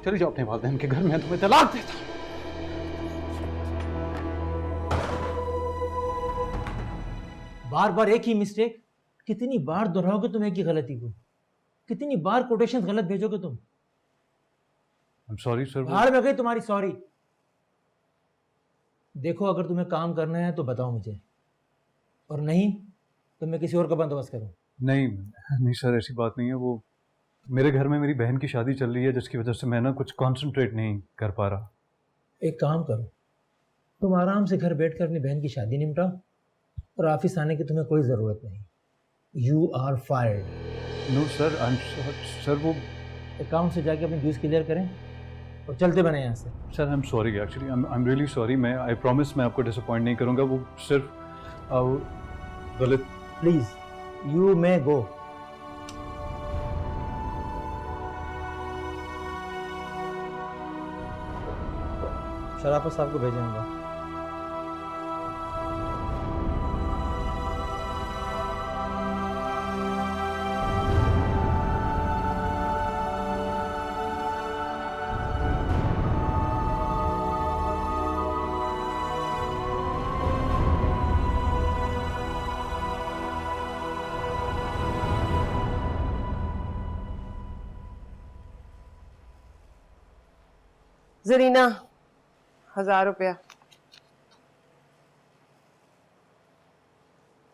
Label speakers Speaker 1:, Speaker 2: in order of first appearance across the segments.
Speaker 1: चली जाओ अपने वालिदैन के घर में, तुम्हें तलाक देता हूँ।
Speaker 2: बार बार एक ही मिस्टेक, कितनी बार दोहराओगे तुम एक ही गलती को? कितनी बार कोटेशन गलत भेजोगे तुम?
Speaker 1: I'm sorry sir.
Speaker 2: भाड़ में गई तुम्हारी सॉरी। देखो, अगर तुम्हें काम करना है तो बताओ मुझे, और नहीं तो मैं किसी और का बंदोबस्त करूं।
Speaker 1: नहीं नहीं सर, ऐसी बात नहीं है। वो मेरे घर में मेरी बहन की शादी चल रही है, जिसकी वजह से मैं ना कुछ कंसंट्रेट नहीं कर पा रहा।
Speaker 2: एक काम करो, तुम आराम से घर बैठकर अपनी बहन की शादी निपटाओ, और ऑफिस आने की तुम्हें कोई ज़रूरत नहीं। You are fired.
Speaker 1: No sir, I am sir वो
Speaker 2: अकाउंट से जाके अपनी ड्यूज क्लियर करें और चलते बने यहाँ से।
Speaker 1: Sir I am sorry, actually I am really sorry. मैं आई प्रॉमिस मैं आपको डिसअपॉइंट नहीं करूँगा। वो सिर्फ गलत।
Speaker 2: प्लीज यू मे गो। शराफत साहब को भेजेंगे।
Speaker 3: जरीना 1000 रुपया।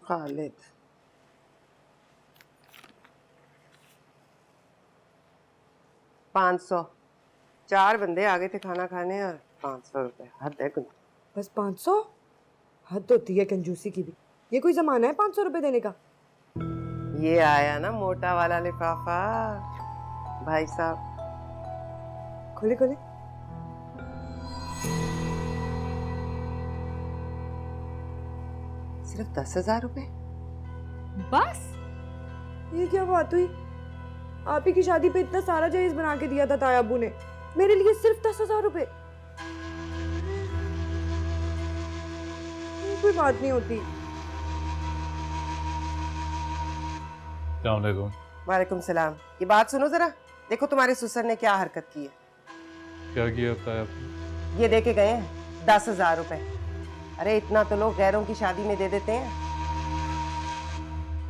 Speaker 3: खालिद 500। 4 बंदे आ गए थे खाना खाने और 500 रुपये। हद है कुछ।
Speaker 4: बस 500? हद होती है कंजूसी की भी। ये कोई जमाना है 500 रुपए देने का?
Speaker 3: ये आया ना मोटा वाला लिफाफा। भाई साहब
Speaker 4: खोले खोले।
Speaker 3: सिर्फ 10,000 रुपए?
Speaker 4: बस? ये क्या बात हुई? आप ही की शादी पे इतना सारा जहेज बना के दिया था ताया अब्बू ने, मेरे लिए सिर्फ 10,000 रुपए? कोई बात नहीं होती।
Speaker 3: वालेकुम सलाम। ये बात सुनो जरा। देखो तुम्हारे ससुर ने क्या हरकत की है।
Speaker 1: क्या किया होता है आपने?
Speaker 3: ये दे के गए हैं 10,000 रुपए। अरे इतना तो लोग गैरों की शादी में दे देते हैं,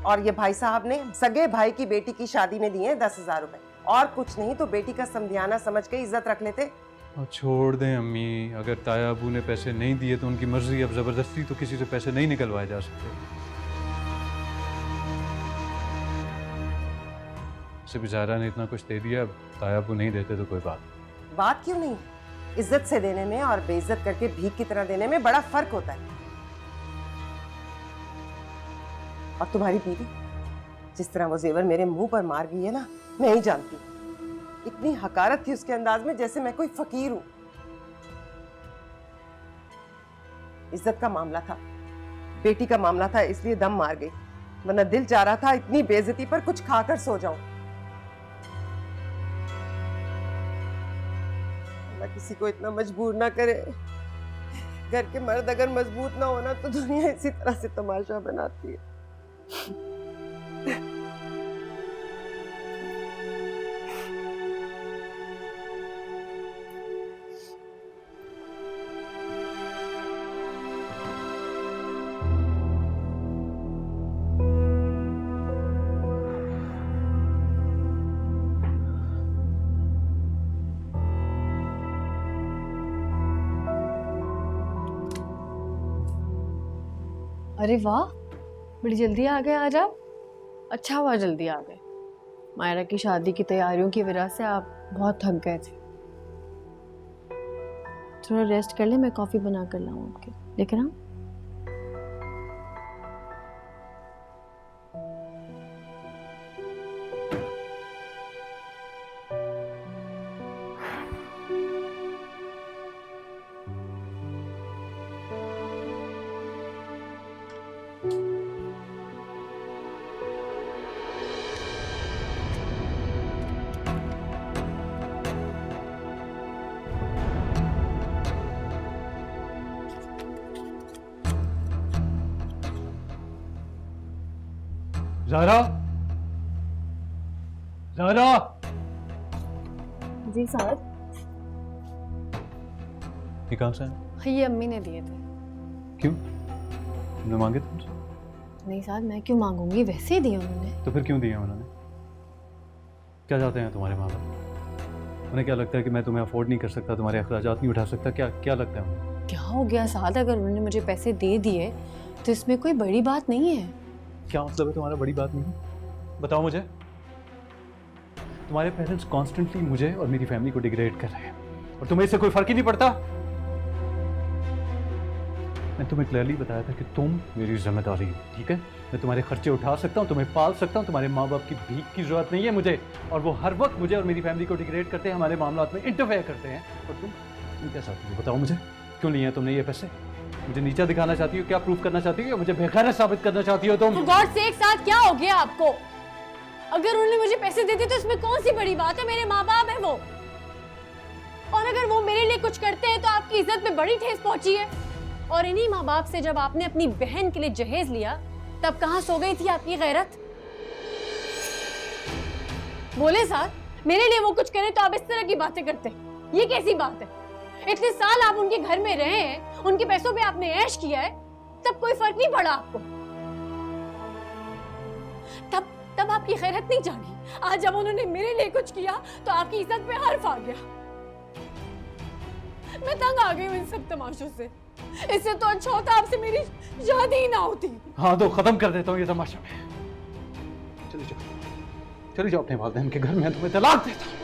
Speaker 3: और ये भाई साहब ने सगे भाई की बेटी की शादी में दिए हैं 10,000 रुपए। और कुछ नहीं तो बेटी का समझाना समझ के इज्जत रख लेते।
Speaker 1: छोड़ दें अम्मी, अगर ताया अबू ने पैसे नहीं दिए तो उनकी मर्जी। अब जबरदस्ती तो किसी से पैसे नहीं निकलवाए जा सकते। सिर्फ ज़ाहरा ने इतना कुछ दे दिया, अब ताया अबू नहीं देते तो कोई
Speaker 3: बात क्यों नहीं? इज्जत से देने में और बेइज्जत करके भीख की तरह देने में बड़ा फर्क होता है। और तुम्हारी बीवी जिस तरह वो जेवर मेरे मुंह पर मार गई है ना, मैं ही जानती हूँ। इतनी हकारत थी उसके अंदाज में जैसे मैं कोई फकीर हूं। इज्जत का मामला था, बेटी का मामला था, इसलिए दम मार गई, वरना दिल चाह रहा था इतनी बेइज्जती पर कुछ खाकर सो जाऊं। अल्लाह किसी को इतना मजबूर ना करे। घर के मर्द अगर मजबूत ना होना तो दुनिया इसी तरह से तमाशा बनाती है।
Speaker 5: अरे वाह, बड़ी जल्दी आ गए आज आप। अच्छा हुआ जल्दी आ गए। मायरा की शादी की तैयारियों की वजह से आप बहुत थक गए थे। थोड़ा रेस्ट कर ले, मैं कॉफ़ी बना कर लाऊं आपके, लेकर आऊं?
Speaker 1: ज़ाहरा, ज़ाहरा,
Speaker 5: जी साहब।
Speaker 1: ये कहाँ से है?
Speaker 5: ये अम्मी ने दिए थे।
Speaker 1: क्यों? तुमने मांगे थे मुझसे?
Speaker 5: नहीं साहब, मैं क्यों मांगूंगी, वैसे ही दिए उन्होंने।
Speaker 1: तो फिर क्यों दिए उन्होंने? क्या चाहते हैं तुम्हारे माँ बाप? उन्हें क्या लगता है कि मैं तुम्हें अफोर्ड नहीं कर सकता, तुम्हारे अखराजात नहीं उठा सकता? क्या क्या लगता है उन्हें?
Speaker 5: क्या हो गया साद, अगर उन्होंने मुझे पैसे दे दिए तो इसमें कोई बड़ी बात नहीं है।
Speaker 1: क्या मतलब है तुम्हारा बड़ी बात नहीं? बताओ मुझे। तुम्हारे पेरेंट्स कॉन्स्टेंटली मुझे और मेरी फैमिली को डिग्रेड कर रहे हैं और तुम्हें इससे कोई फर्क ही नहीं पड़ता। मैं तुम्हें क्लियरली बताया था कि तुम मेरी जिम्मेदारी हो, ठीक है? मैं तुम्हारे खर्चे उठा सकता हूँ, तुम्हें पाल सकता हूँ, तुम्हारे माँ बाप की भीख की जरूरत नहीं है मुझे। और वो हर वक्त मुझे और मेरी फैमिली को डिग्रेड करते हैं, हमारे मामलात में इंटरफेयर करते हैं। और तुम क्या चाहती हो? बताओ मुझे, क्यों लिए हैं तुमने ये पैसे? मुझे नीचा दिखाना चाहती हो? क्या प्रूफ करना चाहती हो? मुझे बेगैरत साबित करना चाहती हो तुम?
Speaker 5: For God's sake, साथ क्या हो गया आपको? अगर उन्होंने मुझे पैसे दे दिए तो इसमें कौन सी बड़ी बात है? मेरे माँ बाप है वो, और अगर वो मेरे लिए कुछ करते हैं तो आपकी इज्जत में बड़ी ठेस पहुंची है। और इन्हीं माँ बाप से जब आपने अपनी बहन के लिए जहेज लिया तब कहाँ सो गई थी आपकी गैरत? बोले साथ, मेरे लिए वो कुछ करे तो आप इस तरह की बातें करते हैं। ये कैसी बात है? इतने साल आप उनके घर में रहे हैं, उनके पैसों पे आपने ऐश किया है, तब कोई फर्क नहीं पड़ा आपको? तब आपकी गैरत नहीं जागी। आज जब उन्होंने मेरे लिए कुछ किया तो आपकी इज्जत पे हर्फ आ गया। मैं तंग आ गई हूँ इन सब तमाशों से। इससे तो अच्छा होता आपसे मेरी शादी ही ना होती।
Speaker 1: हाँ तो खत्म कर देता हूँ ये तमाशा में। चली जाओ अपने वालिदैन के घर में, तुम्हें तलाक देता हूँ।